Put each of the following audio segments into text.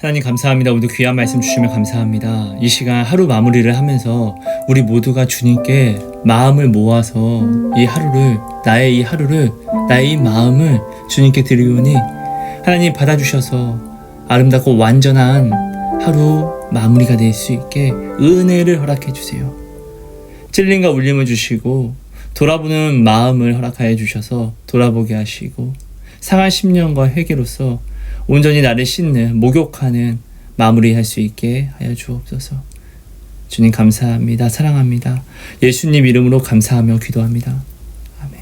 하나님 감사합니다. 오늘도 귀한 말씀 주시면 감사합니다. 이 시간 하루 마무리를 하면서 우리 모두가 주님께 마음을 모아서 나의 이 마음을 주님께 드리오니 하나님 받아주셔서 아름답고 완전한 하루 마무리가 될 수 있게 은혜를 허락해 주세요. 찔림과 울림을 주시고 돌아보는 마음을 허락하여 주셔서 돌아보게 하시고 상한 심령과 회개로서 온전히 나를 씻는 목욕하는 마무리할 수 있게 하여 주옵소서. 주님 감사합니다. 사랑합니다. 예수님 이름으로 감사하며 기도합니다. 아멘.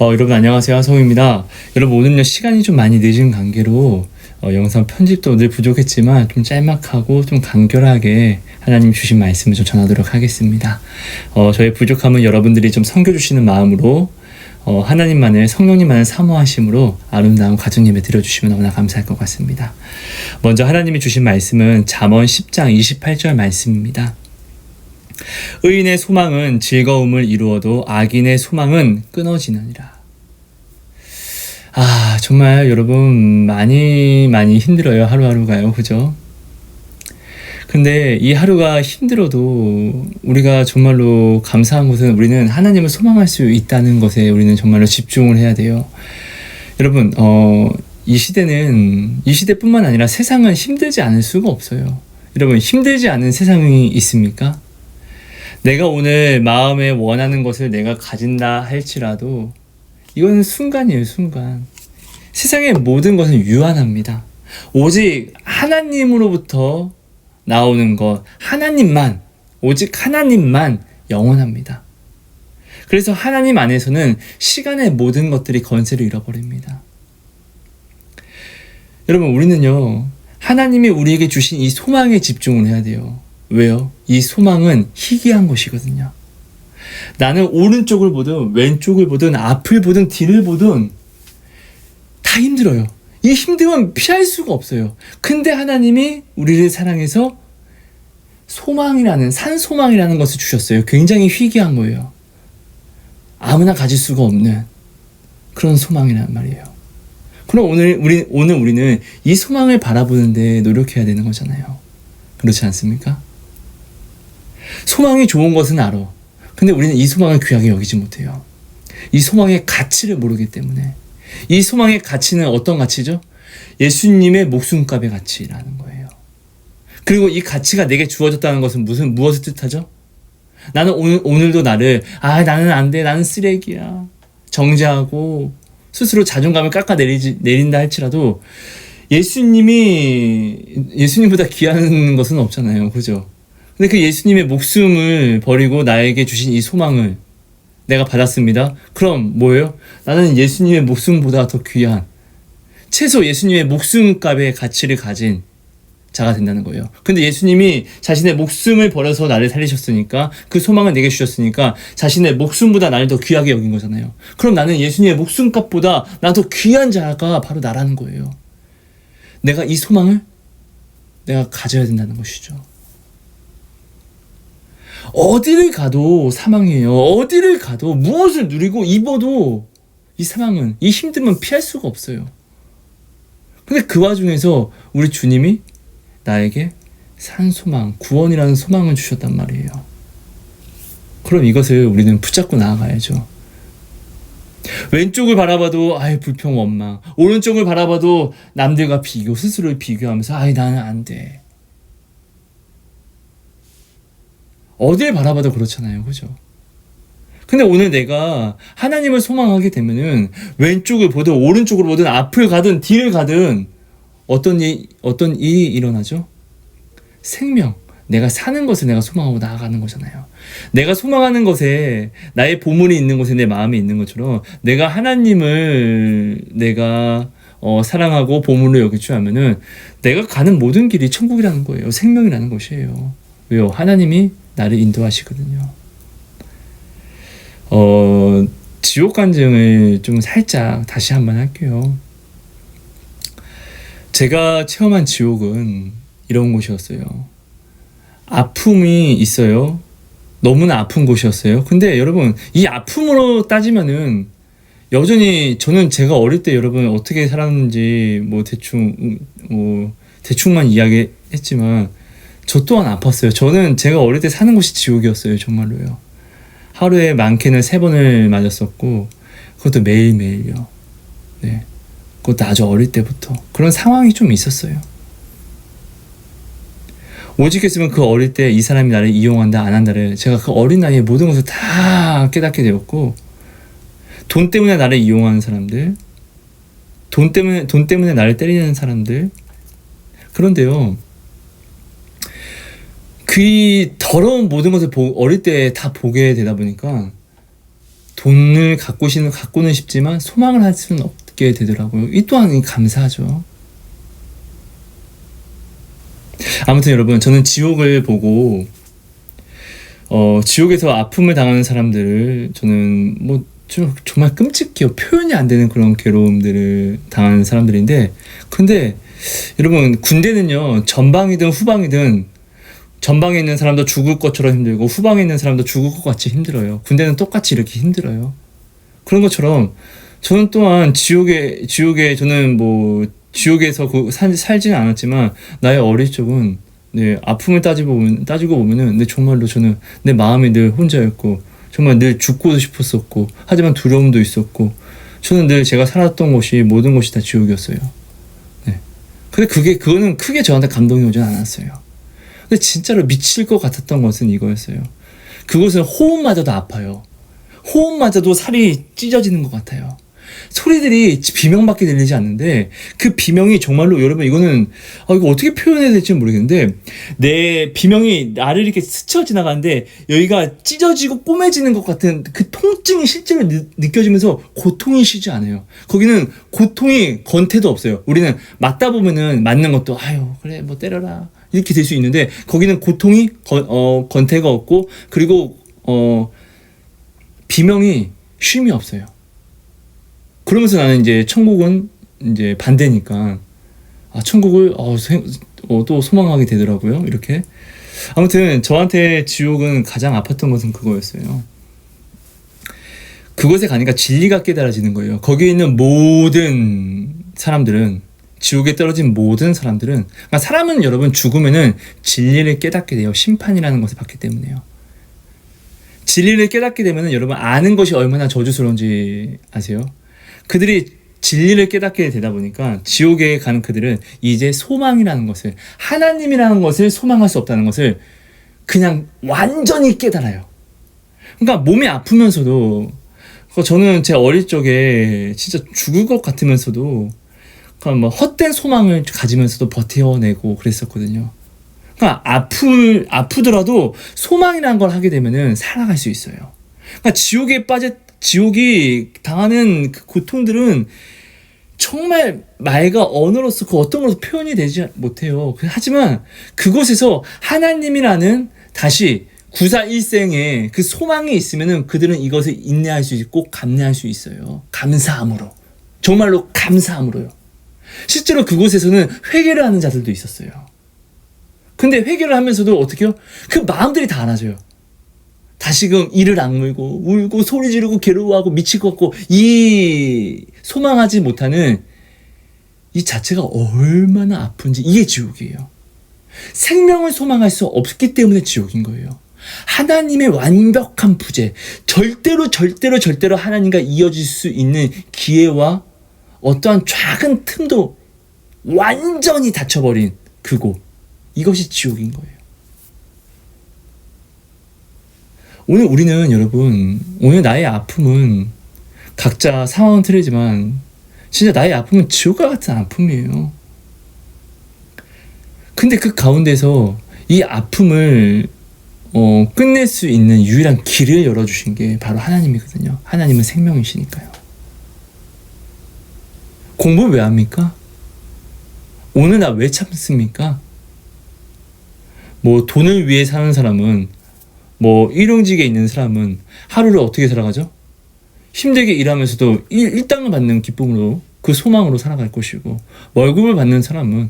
여러분 안녕하세요. 하성우입니다. 여러분 오늘은요 시간이 좀 많이 늦은 관계로 영상 편집도 늘 부족했지만 좀 짤막하고 좀 간결하게 하나님 주신 말씀을 좀 전하도록 하겠습니다. 저의 부족함은 여러분들이 좀 섬겨주시는 마음으로 하나님만을 성령님만을 사모하심으로 아름다운 가정 예배 드려주시면 너무나 감사할 것 같습니다. 먼저 하나님이 주신 말씀은 잠언 10장 28절 말씀입니다. 의인의 소망은 즐거움을 이루어도 악인의 소망은 끊어지느니라. 정말 여러분 많이 힘들어요. 하루하루가요. 그죠? 근데 이 하루가 힘들어도 우리가 정말로 감사한 것은 우리는 하나님을 소망할 수 있다는 것에 우리는 정말로 집중을 해야 돼요. 여러분 이 시대뿐만 아니라 세상은 힘들지 않을 수가 없어요. 여러분 힘들지 않은 세상이 있습니까? 내가 오늘 마음에 원하는 것을 내가 가진다 할지라도 이건 순간이에요. 순간. 세상의 모든 것은 유한합니다. 오직 하나님으로부터 나오는 것, 오직 하나님만 영원합니다. 그래서 하나님 안에서는 시간의 모든 것들이 권세를 잃어버립니다. 여러분 우리는요 하나님이 우리에게 주신 이 소망에 집중을 해야 돼요. 왜요? 이 소망은 희귀한 것이거든요. 나는 오른쪽을 보든 왼쪽을 보든 앞을 보든 뒤를 보든 다 힘들어요. 이 힘듦은 피할 수가 없어요. 근데 하나님이 우리를 사랑해서 산소망이라는 것을 주셨어요. 굉장히 희귀한 거예요. 아무나 가질 수가 없는 그런 소망이란 말이에요. 그럼 오늘 우리는 이 소망을 바라보는데 노력해야 되는 거잖아요. 그렇지 않습니까? 소망이 좋은 것은 알아. 근데 우리는 이 소망을 귀하게 여기지 못해요. 이 소망의 가치를 모르기 때문에. 이 소망의 가치는 어떤 가치죠? 예수님의 목숨값의 가치라는 거예요. 그리고 이 가치가 내게 주어졌다는 것은 무엇을 뜻하죠? 나는 오늘도 나는 안 돼, 나는 쓰레기야 정죄하고 스스로 자존감을 깎아내린다 할지라도 예수님보다 귀한 것은 없잖아요. 그죠? 근데 그 예수님의 목숨을 버리고 나에게 주신 이 소망을 내가 받았습니다. 그럼 뭐예요? 나는 예수님의 목숨보다 더 귀한 최소 예수님의 목숨값의 가치를 가진 자가 된다는 거예요. 근데 예수님이 자신의 목숨을 버려서 나를 살리셨으니까 그 소망을 내게 주셨으니까 자신의 목숨보다 나를 더 귀하게 여긴 거잖아요. 그럼 나는 예수님의 목숨값보다 나 더 귀한 자가 바로 나라는 거예요. 내가 이 소망을 내가 가져야 된다는 것이죠. 어디를 가도 사망이에요. 어디를 가도 무엇을 누리고 입어도 이 힘듦은 피할 수가 없어요. 근데 그 와중에서 우리 주님이 나에게 산소망, 구원이라는 소망을 주셨단 말이에요. 그럼 이것을 우리는 붙잡고 나아가야죠. 왼쪽을 바라봐도 불평 원망, 오른쪽을 바라봐도 남들과 스스로를 비교하면서 나는 안 돼. 어딜 바라봐도 그렇잖아요. 그죠? 근데 오늘 내가 하나님을 소망하게 되면은 왼쪽을 보든 오른쪽으로 보든 앞을 가든 뒤를 가든 어떤 일이 일어나죠? 생명. 내가 사는 것을 내가 소망하고 나아가는 거잖아요. 내가 소망하는 것에 나의 보물이 있는 곳에 내 마음이 있는 것처럼 내가 하나님을 사랑하고 보물로 여길 줄 알면은 내가 가는 모든 길이 천국이라는 거예요. 생명이라는 것이에요. 왜요? 하나님이 나를 인도하시거든요. 지옥 간증을 좀 살짝 다시 한번 할게요. 제가 체험한 지옥은 이런 곳이었어요. 아픔이 있어요. 너무나 아픈 곳이었어요. 근데 여러분 이 아픔으로 따지면은 여전히 저는 제가 어릴 때 여러분 어떻게 살았는지 대충만 이야기했지만 저 또한 아팠어요. 저는 제가 어릴 때 사는 곳이 지옥이었어요. 정말로요. 하루에 많게는 3번을 맞았었고 그것도 매일매일요. 네. 그것도 아주 어릴 때부터 그런 상황이 좀 있었어요. 오직했으면 그 어릴 때 이 사람이 나를 이용한다 안 한다를 제가 그 어린 나이에 모든 것을 다 깨닫게 되었고, 돈 때문에 나를 이용하는 사람들, 돈 때문에 나를 때리는 사람들. 그런데요, 그 더러운 모든 것을 어릴 때 다 보게 되다 보니까 돈을 갖고는 싶지만 소망을 할 수는 없게 되더라고요. 이 또한 감사하죠. 아무튼 여러분, 저는 지옥을 보고 지옥에서 아픔을 당하는 사람들을 저는 정말 끔찍해요. 표현이 안 되는 그런 괴로움들을 당하는 사람들인데, 근데 여러분, 군대는요, 전방이든 후방이든 전방에 있는 사람도 죽을 것처럼 힘들고 후방에 있는 사람도 죽을 것 같이 힘들어요. 군대는 똑같이 이렇게 힘들어요. 그런 것처럼 저는 또한 지옥에 저는 지옥에서 살지는 않았지만 나의 어릴 적은 아픔을 따지고 보면은 정말로 저는 내 마음이 늘 혼자였고 정말 늘 죽고 싶었었고, 하지만 두려움도 있었고, 저는 늘 제가 살았던 곳이 모든 것이 다 지옥이었어요. 네. 근데 그거는 크게 저한테 감동이 오진 않았어요. 근데 진짜로 미칠 것 같았던 것은 이거였어요. 그곳은 호흡마저도 아파요. 호흡마저도 살이 찢어지는 것 같아요. 소리들이 비명밖에 들리지 않는데 그 비명이 정말로, 여러분, 이거는 이거 어떻게 표현해야 될지 모르겠는데, 내 비명이 나를 이렇게 스쳐 지나가는데 여기가 찢어지고 꼬매지는 것 같은 그 통증이 실제로 느껴지면서 고통이 쉬지 않아요. 거기는 고통이 건태도 없어요. 우리는 맞다 보면은 맞는 것도 그래 때려라 이렇게 될 수 있는데, 거기는 고통이 건태가 없고, 그리고 비명이 쉼이 없어요. 그러면서 나는 이제 천국은 이제 반대니까 천국을 또 소망하게 되더라고요. 이렇게. 아무튼 저한테 지옥은 가장 아팠던 것은 그거였어요. 그곳에 가니까 진리가 깨달아지는 거예요. 거기에 있는 모든 사람들은, 지옥에 떨어진 모든 사람들은, 그러니까 사람은 여러분 죽으면은 진리를 깨닫게 돼요. 심판이라는 것을 받기 때문에요. 진리를 깨닫게 되면은 여러분 아는 것이 얼마나 저주스러운지 아세요? 그들이 진리를 깨닫게 되다 보니까 지옥에 가는 그들은 이제 소망이라는 것을, 하나님이라는 것을 소망할 수 없다는 것을 그냥 완전히 깨달아요. 그러니까 몸이 아프면서도, 저는 제 어릴 적에 진짜 죽을 것 같으면서도 그러니까 헛된 소망을 가지면서도 버텨내고 그랬었거든요. 그러니까 아프더라도 소망이라는 걸 하게 되면은 살아갈 수 있어요. 그러니까 지옥이 당하는 그 고통들은 정말 말과 언어로서 그 어떤 것으로 표현이 되지 못해요. 하지만 그곳에서 하나님이라는 다시 구사일생의 그 소망이 있으면은 그들은 이것을 인내할 수 있고 감내할 수 있어요. 감사함으로. 정말로 감사함으로요. 실제로 그곳에서는 회개를 하는 자들도 있었어요. 근데 회개를 하면서도 어떻게 해요? 그 마음들이 다 알아져요. 다시금 이를 악물고 울고 소리 지르고 괴로워하고 미칠 것 같고, 이 소망하지 못하는 이 자체가 얼마나 아픈지, 이게 지옥이에요. 생명을 소망할 수 없기 때문에 지옥인 거예요. 하나님의 완벽한 부재, 절대로 하나님과 이어질 수 있는 기회와 어떠한 작은 틈도 완전히 닫혀버린 그곳, 이것이 지옥인 거예요. 오늘 우리는 여러분, 오늘 나의 아픔은 각자 상황은 틀리지만 진짜 나의 아픔은 지옥과 같은 아픔이에요. 근데 그 가운데서 이 아픔을 끝낼 수 있는 유일한 길을 열어주신 게 바로 하나님이거든요. 하나님은 생명이시니까요. 공부 왜 합니까? 오늘 나 왜 참습니까? 돈을 위해 사는 사람은, 일용직에 있는 사람은 하루를 어떻게 살아가죠? 힘들게 일하면서도 일당을 받는 기쁨으로, 그 소망으로 살아갈 것이고, 월급을 받는 사람은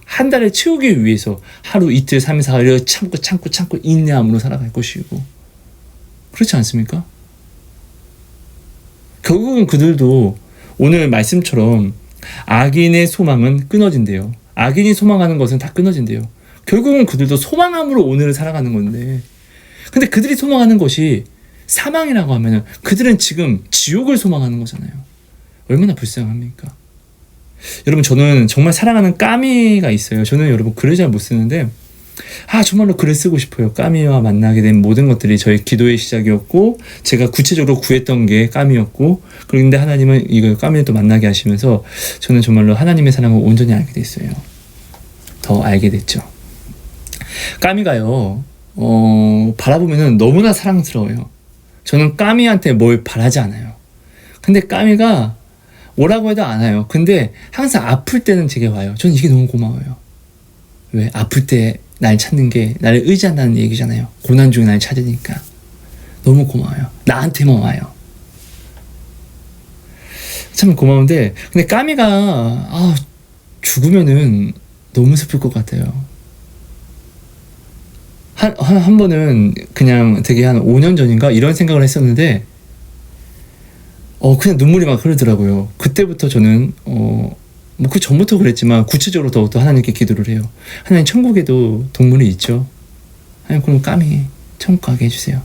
한 달에 채우기 위해서 하루, 이틀, 3일, 4일을 참고 인내함으로 살아갈 것이고, 그렇지 않습니까? 결국은 그들도 오늘 말씀처럼 악인의 소망은 끊어진대요. 악인이 소망하는 것은 다 끊어진대요. 결국은 그들도 소망함으로 오늘을 살아가는 건데, 근데 그들이 소망하는 것이 사망이라고 하면은 그들은 지금 지옥을 소망하는 거잖아요. 얼마나 불쌍합니까? 여러분, 저는 정말 사랑하는 까미가 있어요. 저는 여러분 글을 잘 못 쓰는데 정말로 글을 쓰고 싶어요. 까미와 만나게 된 모든 것들이 저의 기도의 시작이었고, 제가 구체적으로 구했던 게 까미였고, 그런데 하나님은 이걸 까미를 또 만나게 하시면서 저는 정말로 하나님의 사랑을 온전히 알게 됐어요. 더 알게 됐죠. 까미가요, 바라보면은 너무나 사랑스러워요. 저는 까미한테 뭘 바라지 않아요. 근데 까미가 오라고 해도 안 와요. 근데 항상 아플 때는 제게 와요. 저는 이게 너무 고마워요. 왜? 아플 때 날 찾는 게 나를 의지한다는 얘기잖아요. 고난 중에 날 찾으니까. 너무 고마워요. 나한테만 와요. 참 고마운데, 근데 까미가 죽으면은 너무 슬플 것 같아요. 한 번은 그냥 되게 한 5년 전인가 이런 생각을 했었는데, 그냥 눈물이 막 흐르더라고요. 그때부터 저는 그 전부터 그랬지만 구체적으로 더욱더 하나님께 기도를 해요. 하나님, 천국에도 동물이 있죠. 하나님, 그럼 까미 천국 가게 해주세요.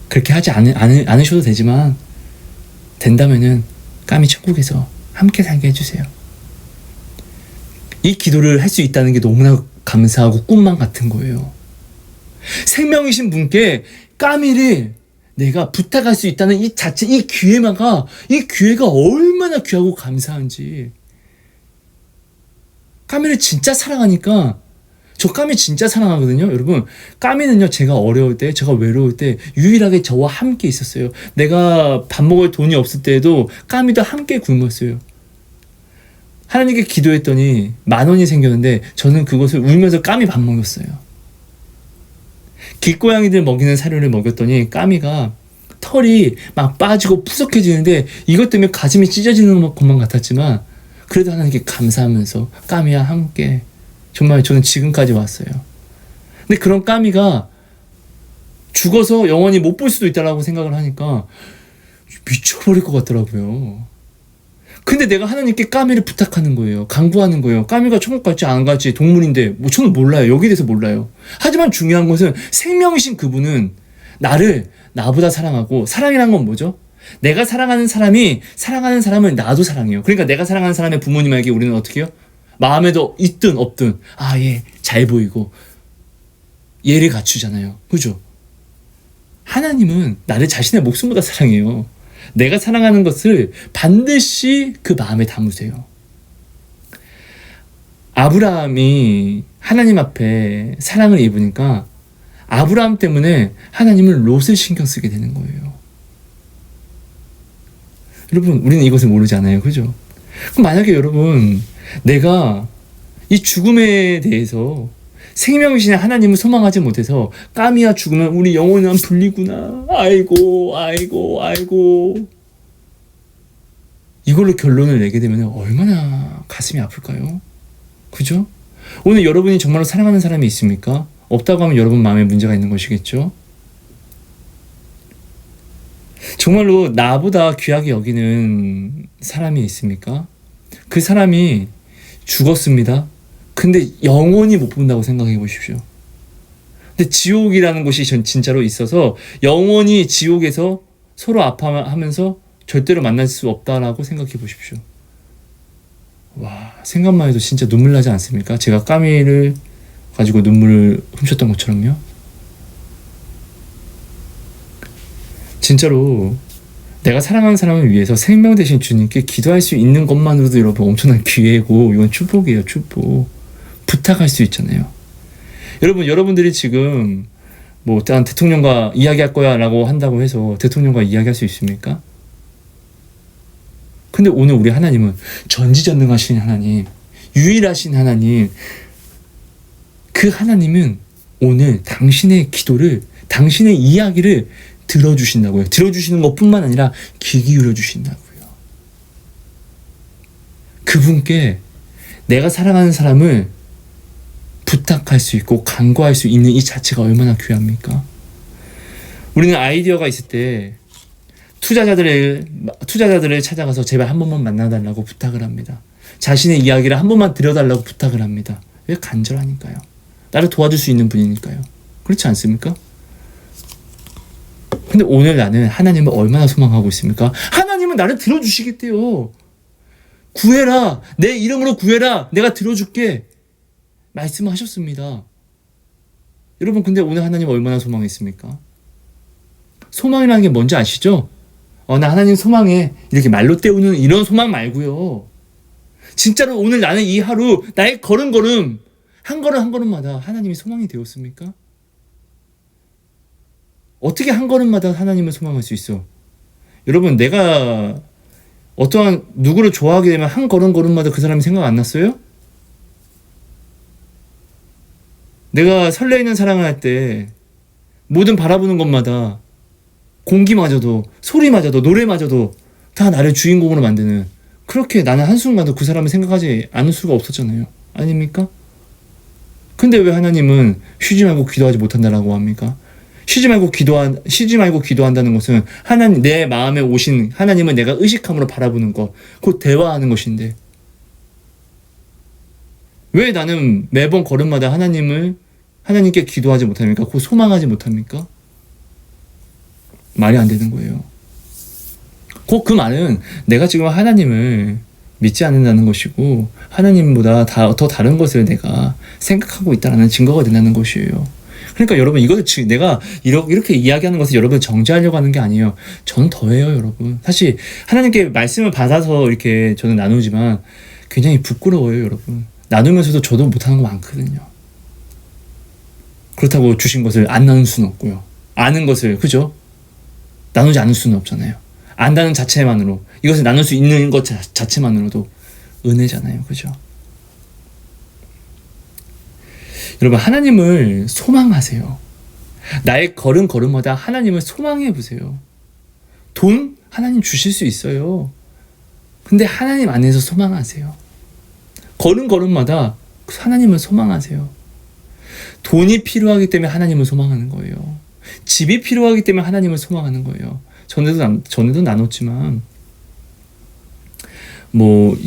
그렇게 하지 않으셔도 되지만 된다면은 까미 천국에서 함께 살게 해주세요. 이 기도를 할 수 있다는 게 너무나 감사하고 꿈만 같은 거예요. 생명이신 분께 까미를 내가 부탁할 수 있다는 이 자체, 이 기회가 얼마나 귀하고 감사한지. 까미를 진짜 사랑하니까, 저 까미 진짜 사랑하거든요. 여러분, 까미는요, 제가 어려울 때, 제가 외로울 때 유일하게 저와 함께 있었어요. 내가 밥 먹을 돈이 없을 때에도 까미도 함께 굶었어요. 하나님께 기도했더니 10,000원이 생겼는데 저는 그것을 울면서 까미 밥 먹였어요. 길고양이들 먹이는 사료를 먹였더니 까미가 털이 막 빠지고 푸석해지는데, 이것 때문에 가슴이 찢어지는 것만 같았지만 그래도 하나님께 감사하면서 까미와 함께 정말 저는 지금까지 왔어요. 근데 그런 까미가 죽어서 영원히 못 볼 수도 있다라고 생각을 하니까 미쳐버릴 것 같더라고요. 근데 내가 하나님께 까미를 부탁하는 거예요. 간구하는 거예요. 까미가 천국 갈지 안 갈지, 동물인데 저는 몰라요. 여기에 대해서 몰라요. 하지만 중요한 것은 생명이신 그분은 나보다 사랑하고, 사랑이란 건 뭐죠? 내가 사랑하는 사람이 사랑하는 사람을 나도 사랑해요. 그러니까 내가 사랑하는 사람의 부모님에게 우리는 어떻게 해요? 마음에도 있든 없든 얘 잘 보이고 얘를 갖추잖아요. 그죠? 하나님은 나를 자신의 목숨보다 사랑해요. 내가 사랑하는 것을 반드시 그 마음에 담으세요. 아브라함이 하나님 앞에 사랑을 입으니까 아브라함 때문에 하나님은 롯을 신경 쓰게 되는 거예요. 여러분, 우리는 이것을 모르잖아요. 그죠? 그럼 만약에 여러분, 내가 이 죽음에 대해서 생명이신 하나님을 소망하지 못해서 까미야 죽으면 우리 영원한 분리구나, 아이고 이걸로 결론을 내게 되면 얼마나 가슴이 아플까요? 그죠? 오늘 여러분이 정말로 사랑하는 사람이 있습니까? 없다고 하면 여러분 마음에 문제가 있는 것이겠죠? 정말로 나보다 귀하게 여기는 사람이 있습니까? 그 사람이 죽었습니다. 근데 영원히 못 본다고 생각해 보십시오. 근데 지옥이라는 곳이 진짜로 있어서 영원히 지옥에서 서로 아파하면서 절대로 만날 수 없다라고 생각해 보십시오. 와, 생각만 해도 진짜 눈물 나지 않습니까? 제가 까미를 가지고 눈물을 훔쳤던 것처럼요. 진짜로 내가 사랑하는 사람을 위해서 생명 대신 주님께 기도할 수 있는 것만으로도 여러분 엄청난 기회고, 이건 축복이에요. 축복. 부탁할 수 있잖아요. 여러분들이 지금 난 대통령과 이야기할 거야 라고 한다고 해서 대통령과 이야기할 수 있습니까? 근데 오늘 우리 하나님은 전지전능하신 하나님, 유일하신 하나님, 그 하나님은 오늘 당신의 기도를, 당신의 이야기를 들어주신다고요. 들어주시는 것뿐만 아니라 귀 기울여 주신다고요. 그분께 내가 사랑하는 사람을 부탁할 수 있고 간구할 수 있는 이 자체가 얼마나 귀합니까? 우리는 아이디어가 있을 때 투자자들을 찾아가서 제발 한 번만 만나달라고 부탁을 합니다. 자신의 이야기를 한 번만 들려달라고 부탁을 합니다. 왜? 간절하니까요. 나를 도와줄 수 있는 분이니까요. 그렇지 않습니까? 근데 오늘 나는 하나님을 얼마나 소망하고 있습니까? 하나님은 나를 들어주시겠대요. 구해라. 내 이름으로 구해라. 내가 들어줄게. 말씀하셨습니다. 여러분, 근데 오늘 하나님 얼마나 소망했습니까? 소망이라는 게 뭔지 아시죠? 나 하나님 소망해. 이렇게 말로 때우는 이런 소망 말고요. 진짜로 오늘 나는 이 하루 나의 걸음걸음 한 걸음 한 걸음마다 하나님이 소망이 되었습니까? 어떻게 한 걸음마다 하나님을 소망할 수 있어? 여러분, 내가 어떠한 누구를 좋아하게 되면 한 걸음걸음마다 그 사람이 생각 안 났어요? 내가 설레이는 사랑을 할 때 모든 바라보는 것마다 공기마저도 소리마저도 노래마저도 다 나를 주인공으로 만드는, 그렇게 나는 한순간도 그 사람을 생각하지 않을 수가 없었잖아요. 아닙니까? 근데 왜 하나님은 쉬지 말고 기도하지 못한다라고 합니까? 쉬지 말고 기도한다는 것은 하나님, 내 마음에 오신 하나님을 내가 의식함으로 바라보는 것, 곧 대화하는 것인데, 왜 나는 매번 걸음마다 하나님께 기도하지 못합니까? 곧 소망하지 못합니까? 말이 안 되는 거예요. 곧 그 말은 내가 지금 하나님을 믿지 않는다는 것이고, 하나님보다 더 다른 것을 내가 생각하고 있다는 증거가 된다는 것이에요. 그러니까 여러분, 이것을 내가 이렇게 이야기하는 것을 여러분 정죄하려고 하는 게 아니에요. 저는 더해요, 여러분. 사실 하나님께 말씀을 받아서 이렇게 저는 나누지만 굉장히 부끄러워요, 여러분. 나누면서도 저도 못하는 거 많거든요. 그렇다고 주신 것을 안 나눌 수는 없고요. 아는 것을, 그죠? 나누지 않을 수는 없잖아요. 안다는 자체만으로, 이것을 나눌 수 있는 것 자체만으로도 은혜잖아요. 그죠? 여러분, 하나님을 소망하세요. 나의 걸음걸음마다 하나님을 소망해 보세요. 돈 하나님 주실 수 있어요. 근데 하나님 안에서 소망하세요. 걸음걸음마다 하나님을 소망하세요. 돈이 필요하기 때문에 하나님을 소망하는 거예요. 집이 필요하기 때문에 하나님을 소망하는 거예요. 전에도 나눴지만,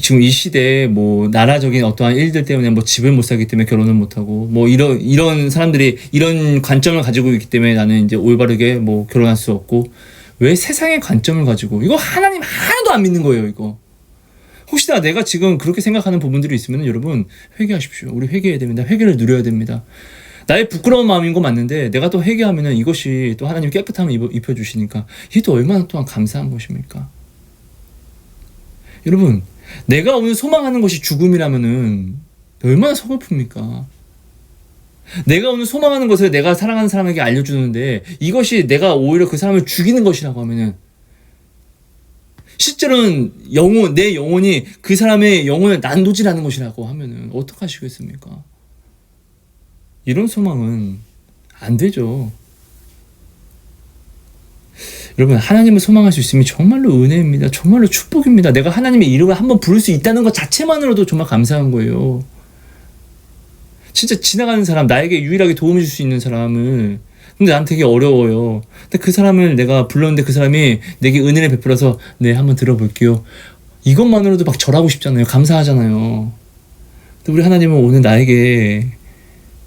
지금 이 시대에 나라적인 어떠한 일들 때문에 집을 못 사기 때문에 결혼을 못 하고, 이런 사람들이 이런 관점을 가지고 있기 때문에 나는 이제 올바르게 결혼할 수 없고, 왜 세상의 관점을 가지고, 이거 하나님 하나도 안 믿는 거예요, 이거. 혹시나 내가 지금 그렇게 생각하는 부분들이 있으면 여러분 회개하십시오. 우리 회개해야 됩니다. 회개를 누려야 됩니다. 나의 부끄러운 마음인 거 맞는데 내가 또 회개하면은 이것이 또 하나님 깨끗함을 입혀주시니까 이게 또 얼마나 또한 감사한 것입니까? 여러분, 내가 오늘 소망하는 것이 죽음이라면은 얼마나 서글픕니까? 내가 오늘 소망하는 것을 내가 사랑하는 사람에게 알려주는데 이것이 내가 오히려 그 사람을 죽이는 것이라고 하면은, 실제로는 내 영혼이 그 사람의 영혼을 난도질하는 것이라고 하면은 어떡하시겠습니까? 이런 소망은 안 되죠. 여러분, 하나님을 소망할 수 있으면 정말로 은혜입니다. 정말로 축복입니다. 내가 하나님의 이름을 한번 부를 수 있다는 것 자체만으로도 정말 감사한 거예요. 진짜 지나가는 사람, 나에게 유일하게 도움을 줄 수 있는 사람을, 근데 난 되게 어려워요. 근데 그 사람을 내가 불렀는데 그 사람이 내게 은혜를 베풀어서 네, 한번 들어볼게요. 이것만으로도 막 절하고 싶잖아요. 감사하잖아요. 근데 우리 하나님은 오늘 나에게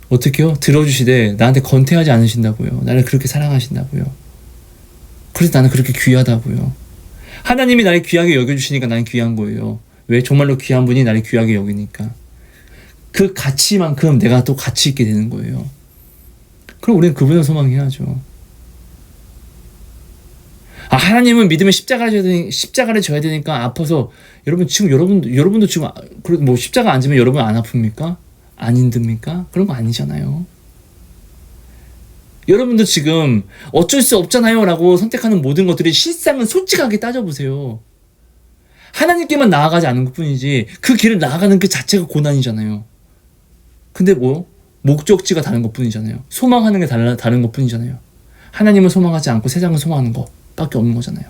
어떻게요? 들어주시되 나한테 건태하지 않으신다고요. 나를 그렇게 사랑하신다고요. 그래서 나는 그렇게 귀하다고요. 하나님이 나를 귀하게 여겨주시니까 나는 귀한 거예요. 왜? 정말로 귀한 분이 나를 귀하게 여기니까. 그 가치만큼 내가 또 가치 있게 되는 거예요. 그럼 우리는 그분을 소망해야죠. 하나님은 믿으면 십자가를 져야 되니까 아파서, 여러분도 지금 십자가 안 지면 여러분 안 아픕니까? 안 힘듭니까? 그런 거 아니잖아요. 여러분도 지금 어쩔 수 없잖아요 라고 선택하는 모든 것들이 실상은 솔직하게 따져보세요. 하나님께만 나아가지 않은 것 뿐이지 그 길을 나아가는 그 자체가 고난이잖아요. 근데 목적지가 다른 것 뿐이잖아요. 소망하는 게 다른 것 뿐이잖아요. 하나님을 소망하지 않고 세상을 소망하는 것밖에 없는 거잖아요.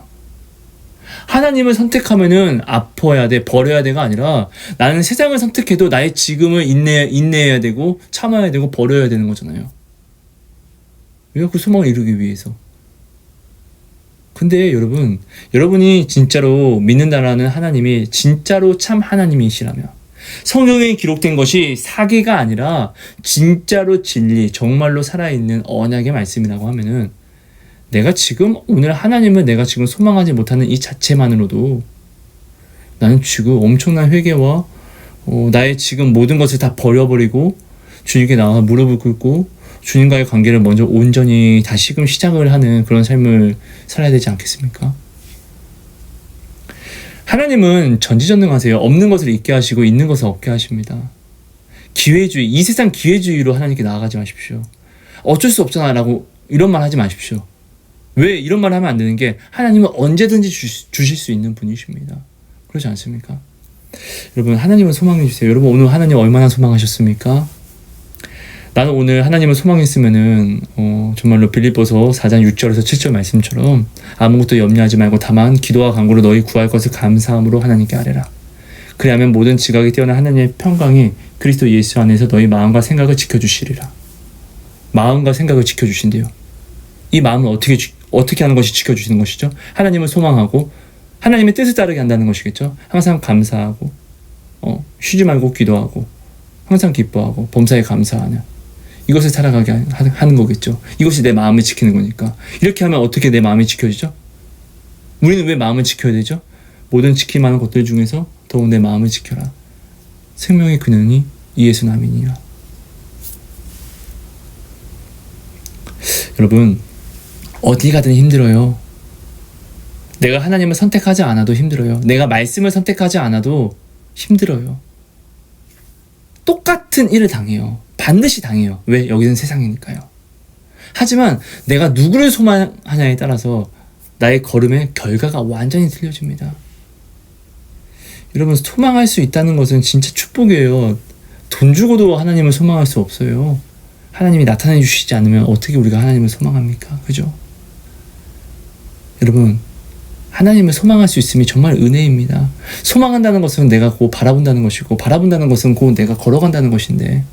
하나님을 선택하면은 아파야 돼, 버려야 돼가 아니라 나는 세상을 선택해도 나의 지금을 인내해야 되고 참아야 되고 버려야 되는 거잖아요. 왜? 그 소망을 이루기 위해서. 근데 여러분, 여러분이 진짜로 믿는다라는 하나님이 진짜로 참 하나님이시라면, 성경에 기록된 것이 사기가 아니라 진짜로 진리, 정말로 살아있는 언약의 말씀이라고 하면은, 내가 지금 오늘 하나님을 내가 지금 소망하지 못하는 이 자체만으로도 나는 지금 엄청난 회개와 나의 지금 모든 것을 다 버려버리고 주님께 나와 무릎을 꿇고 주님과의 관계를 먼저 온전히 다시금 시작을 하는 그런 삶을 살아야 되지 않겠습니까? 하나님은 전지전능하세요. 없는 것을 있게 하시고 있는 것을 없게 하십니다. 기회주의, 이 세상 기회주의로 하나님께 나아가지 마십시오. 어쩔 수 없잖아 라고 이런 말 하지 마십시오. 왜 이런 말 하면 안 되는 게, 하나님은 언제든지 주실 수 있는 분이십니다. 그렇지 않습니까? 여러분, 하나님을 소망해 주세요. 여러분, 오늘 하나님 얼마나 소망하셨습니까? 나는 오늘 하나님을 소망했으면은 정말로 빌립보서 4장 6절에서 7절 말씀처럼 아무것도 염려하지 말고 다만 기도와 간구로 너희 구할 것을 감사함으로 하나님께 아뢰라. 그리하면 모든 지각이 뛰어난 하나님의 평강이 그리스도 예수 안에서 너희 마음과 생각을 지켜주시리라. 마음과 생각을 지켜주신대요. 이 마음은 어떻게 하는 것이 지켜주시는 것이죠? 하나님을 소망하고 하나님의 뜻을 따르게 한다는 것이겠죠. 항상 감사하고 쉬지 말고 기도하고 항상 기뻐하고 범사에 감사하는, 이것을 살아가게 하는 거겠죠. 이것이 내 마음을 지키는 거니까. 이렇게 하면 어떻게 내 마음이 지켜지죠? 우리는 왜 마음을 지켜야 되죠? 모든 지킬 만한 것들 중에서 더욱 내 마음을 지켜라. 생명의 근원이 예수 남이니라. 여러분, 어디 가든 힘들어요. 내가 하나님을 선택하지 않아도 힘들어요. 내가 말씀을 선택하지 않아도 힘들어요. 똑같은 일을 당해요. 반드시 당해요. 왜? 여기는 세상이니까요. 하지만 내가 누구를 소망하냐에 따라서 나의 걸음의 결과가 완전히 틀려집니다. 여러분, 소망할 수 있다는 것은 진짜 축복이에요. 돈 주고도 하나님을 소망할 수 없어요. 하나님이 나타내 주시지 않으면 어떻게 우리가 하나님을 소망합니까? 그죠? 여러분, 하나님을 소망할 수 있음이 정말 은혜입니다. 소망한다는 것은 내가 곧 바라본다는 것이고, 바라본다는 것은 곧 내가 걸어간다는 것인데,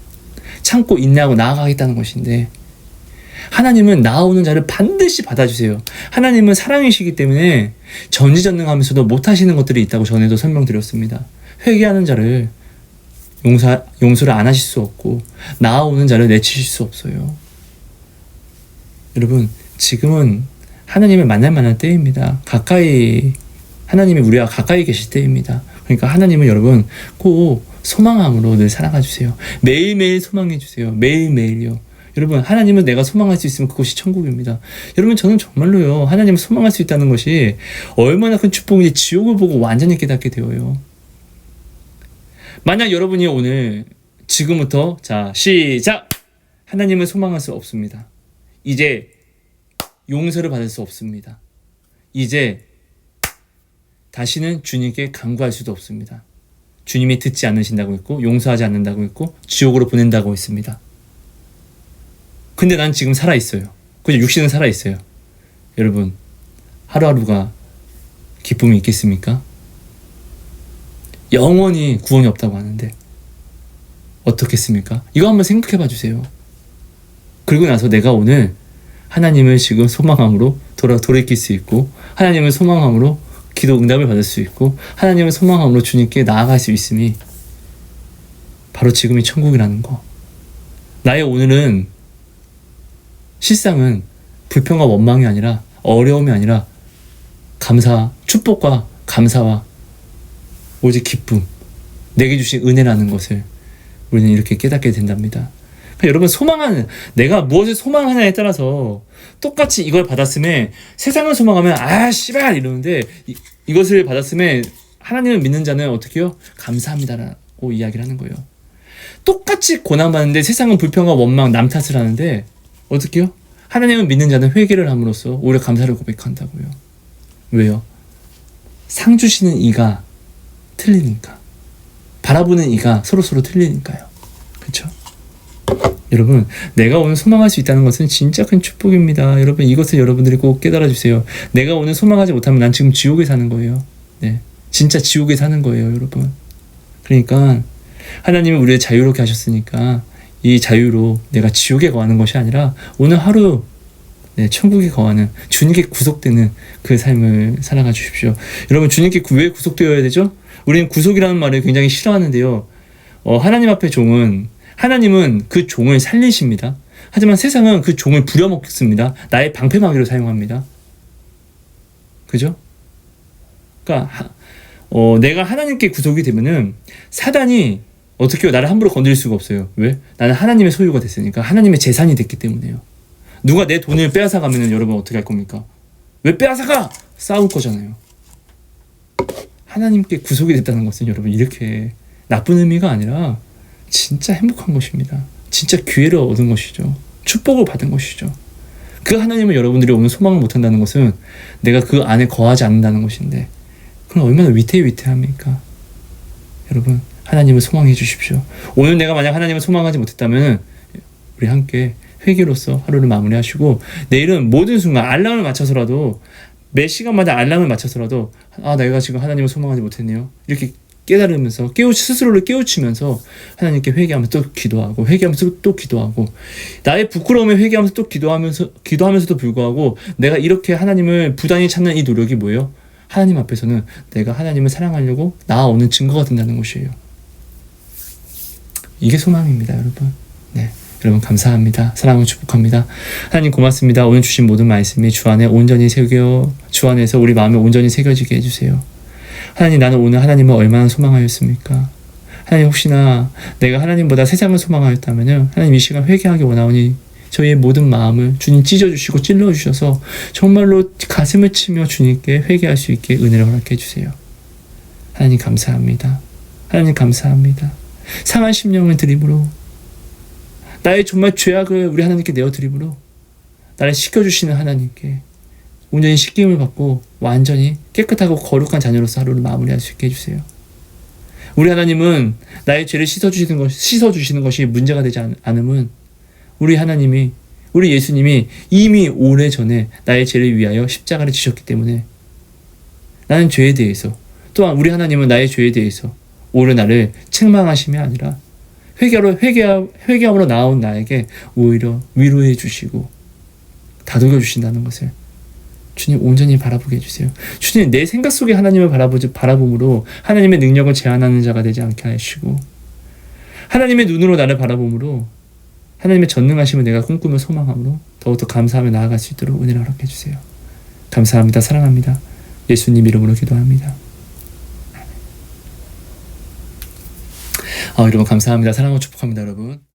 참고 인내하고 나아가겠다는 것인데, 하나님은 나아오는 자를 반드시 받아주세요. 하나님은 사랑이시기 때문에 전지전능하면서도 못하시는 것들이 있다고 전에도 설명드렸습니다. 회개하는 자를 용서를 안 하실 수 없고, 나아오는 자를 내치실 수 없어요. 여러분, 지금은 하나님을 만날 때입니다. 하나님이 우리와 가까이 계실 때입니다. 그러니까 하나님은 여러분 꼭 소망함으로 늘 살아가 주세요. 매일매일 소망해 주세요. 매일매일요. 여러분, 하나님은 내가 소망할 수 있으면 그것이 천국입니다. 여러분, 저는 정말로요, 하나님을 소망할 수 있다는 것이 얼마나 큰 축복인지 지옥을 보고 완전히 깨닫게 되어요. 만약 여러분이 오늘 지금부터 자 시작! 하나님을 소망할 수 없습니다. 이제 용서를 받을 수 없습니다. 이제 다시는 주님께 간구할 수도 없습니다. 주님이 듣지 않으신다고 했고, 용서하지 않는다고 했고, 지옥으로 보낸다고 했습니다. 근데 난 지금 살아있어요. 그죠? 육신은 살아있어요. 여러분, 하루하루가 기쁨이 있겠습니까? 영원히 구원이 없다고 하는데 어떻겠습니까? 이거 한번 생각해 봐 주세요. 그리고 나서 내가 오늘 하나님을 지금 소망함으로 돌이킬 수 있고, 하나님을 소망함으로 기도 응답을 받을 수 있고, 하나님을 소망함으로 주님께 나아갈 수 있음이 바로 지금이 천국이라는 거. 나의 오늘은 실상은 불평과 원망이 아니라, 어려움이 아니라 축복과 감사와 오직 기쁨, 내게 주신 은혜라는 것을 우리는 이렇게 깨닫게 된답니다. 그러니까 여러분, 내가 무엇을 소망하냐에 따라서 똑같이 이걸 받았음에 세상을 소망하면 씨발 이러는데, 이것을 받았음에 하나님을 믿는 자는 어떻게 해요? 감사합니다라고 이야기를 하는 거예요. 똑같이 고난받는데 세상은 불평과 원망, 남 탓을 하는데 어떻게 해요? 하나님을 믿는 자는 회개를 함으로써 오히려 감사를 고백한다고요. 왜요? 상 주시는 이가 틀리니까. 바라보는 이가 서로 틀리니까요. 그렇죠? 여러분, 내가 오늘 소망할 수 있다는 것은 진짜 큰 축복입니다. 여러분, 이것을 여러분들이 꼭 깨달아 주세요. 내가 오늘 소망하지 못하면 난 지금 지옥에 사는 거예요. 네, 진짜 지옥에 사는 거예요, 여러분. 그러니까 하나님은 우리를 자유롭게 하셨으니까 이 자유로 내가 지옥에 가는 것이 아니라 오늘 하루 네, 천국에 거하는, 주님께 구속되는 그 삶을 살아가 주십시오. 여러분, 주님께 왜 구속되어야 되죠? 우리는 구속이라는 말을 굉장히 싫어하는데요. 하나님 앞에 하나님은 그 종을 살리십니다. 하지만 세상은 그 종을 부려먹습니다. 나의 방패막이로 사용합니다. 그죠? 그러니까 내가 하나님께 구속이 되면은 사단이 어떻게 나를 함부로 건드릴 수가 없어요. 왜? 나는 하나님의 소유가 됐으니까. 하나님의 재산이 됐기 때문에요. 누가 내 돈을 빼앗아 가면은 여러분 어떻게 할 겁니까? 왜 빼앗아가? 싸울 거잖아요. 하나님께 구속이 됐다는 것은 여러분 이렇게 나쁜 의미가 아니라 진짜 행복한 것입니다. 진짜 기회를 얻은 것이죠. 축복을 받은 것이죠. 그 하나님을 여러분들이 오늘 소망을 못한다는 것은 내가 그 안에 거하지 않는다는 것인데, 그럼 얼마나 위태합니까? 여러분, 하나님을 소망해 주십시오. 오늘 내가 만약 하나님을 소망하지 못했다면 우리 함께 회개로서 하루를 마무리하시고, 내일은 모든 순간 알람을 맞춰서라도, 매 시간마다 알람을 맞춰서라도 내가 지금 하나님을 소망하지 못했네요, 이렇게 깨달으면서 스스로를 깨우치면서 하나님께 회개하면서 또 기도하고, 회개하면서 또 기도하고, 나의 부끄러움에 회개하면서 또 기도하면서도 불구하고 내가 이렇게 하나님을 부단히 찾는 이 노력이 뭐예요? 하나님 앞에서는 내가 하나님을 사랑하려고 나아오는 증거가 된다는 것이에요. 이게 소망입니다, 여러분. 네, 여러분 감사합니다. 사랑을 축복합니다. 하나님 고맙습니다. 오늘 주신 모든 말씀이 주 안에 온전히 주 안에서 우리 마음에 온전히 새겨지게 해주세요. 하나님, 나는 오늘 하나님을 얼마나 소망하였습니까? 하나님, 혹시나 내가 하나님보다 세상을 소망하였다면 하나님 이 시간 회개하기 원하오니 저희의 모든 마음을 주님 찢어주시고 찔러주셔서 정말로 가슴을 치며 주님께 회개할 수 있게 은혜를 허락해 주세요. 하나님 감사합니다. 하나님 감사합니다. 상한 심령을 드림으로, 나의 정말 죄악을 우리 하나님께 내어드림으로 나를 씻겨주시는 하나님께 온전히 씻김을 받고 완전히 깨끗하고 거룩한 자녀로서 하루를 마무리할 수 있게 해주세요. 우리 하나님은 나의 죄를 씻어주시는 것이 문제가 되지 않음은 우리 하나님이, 우리 예수님이 이미 오래전에 나의 죄를 위하여 십자가를 지셨기 때문에 나는 죄에 대해서, 또한 우리 하나님은 나의 죄에 대해서 오히려 나를 책망하심이 아니라 회개함으로 나온 나에게 오히려 위로해 주시고 다독여 주신다는 것을 주님 온전히 바라보게 해주세요. 주님, 내 생각 속에 하나님을 바라봄으로 하나님의 능력을 제한하는 자가 되지 않게 하시고, 하나님의 눈으로 나를 바라봄으로 하나님의 전능하심을 내가 꿈꾸며 소망함으로 더욱더 감사하며 나아갈 수 있도록 은혜를 허락해 주세요. 감사합니다. 사랑합니다. 예수님 이름으로 기도합니다. 여러분 감사합니다. 사랑하고 축복합니다, 여러분.